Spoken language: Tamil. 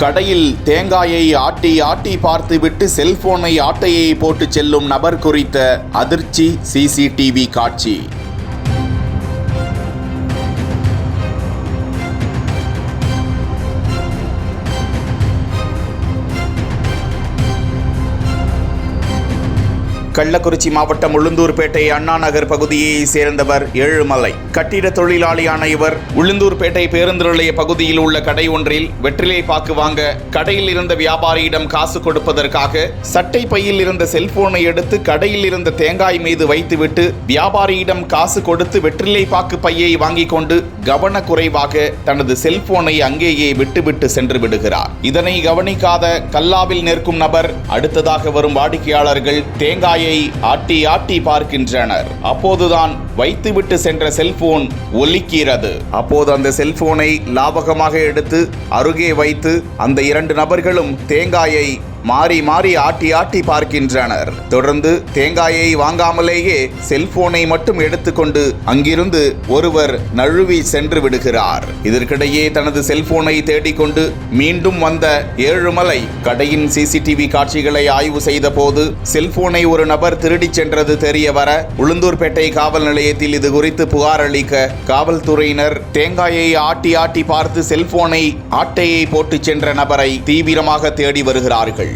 கடையில் தேங்காயை ஆட்டி ஆட்டி பார்த்துவிட்டு செல்போனை ஆட்டையை போட்டு செல்லும் நபர் குறித்த அதிர்ச்சி சிசிடிவி காட்சி. கள்ளக்குறிச்சி மாவட்டம் உளுந்தூர்பேட்டை அண்ணா நகர் பகுதியை சேர்ந்தவர் ஏழுமலை. கட்டிட தொழிலாளியான இவர் உளுந்தூர்பேட்டை பேருந்து நிலைய பகுதியில் உள்ள கடை ஒன்றில் வெற்றிலை பாக்கு வாங்க கடையில் இருந்த வியாபாரியிடம் காசு கொடுப்பதற்காக சட்டை பையில் இருந்த செல்போனை எடுத்து கடையில் இருந்த தேங்காய் மீது வைத்துவிட்டு வியாபாரியிடம் காசு கொடுத்து வெற்றிலை பாக்கு பையை வாங்கிக் கொண்டு கவனக்குறைவாக தனது செல்போனை அங்கேயே விட்டுவிட்டு சென்று விடுகிறார். இதனை கவனிக்காத கல்லாவில் நிற்கும் நபர் அடுத்ததாக வரும் வாடிக்கையாளர்கள் தேங்காயை ஆட்டி ஆட்டி பார்க்கின்றனர். அப்போதுதான் வைத்துவிட்டு சென்ற செல்போன் ஒலிக்கிறது. அப்போது அந்த செல்போனை லாபகமாக எடுத்து அருகே வைத்து அந்த இரண்டு நபர்களும் தேங்காயை மாறி மாறி ஆட்டி ஆட்டி பார்க்கின்றனர். தொடர்ந்து தேங்காயை வாங்காமலேயே செல்போனை மட்டும் எடுத்துக்கொண்டு அங்கிருந்து ஒருவர் நழுவி சென்று விடுகிறார். இதற்கிடையே தனது செல்போனை தேடிக்கொண்டு மீண்டும் வந்த ஏழுமலை கடையின் சிசிடிவி காட்சிகளை ஆய்வு செய்த போது செல்போனை ஒரு நபர் திருடிச் சென்றது தெரிய வர உளுந்தூர்பேட்டை காவல் நிலையத்தில் இது குறித்து புகார் அளிக்க காவல்துறையினர் தேங்காயை ஆட்டி ஆட்டி பார்த்து செல்போனை ஆட்டையை போட்டு சென்ற நபரை தீவிரமாக தேடி வருகிறார்கள்.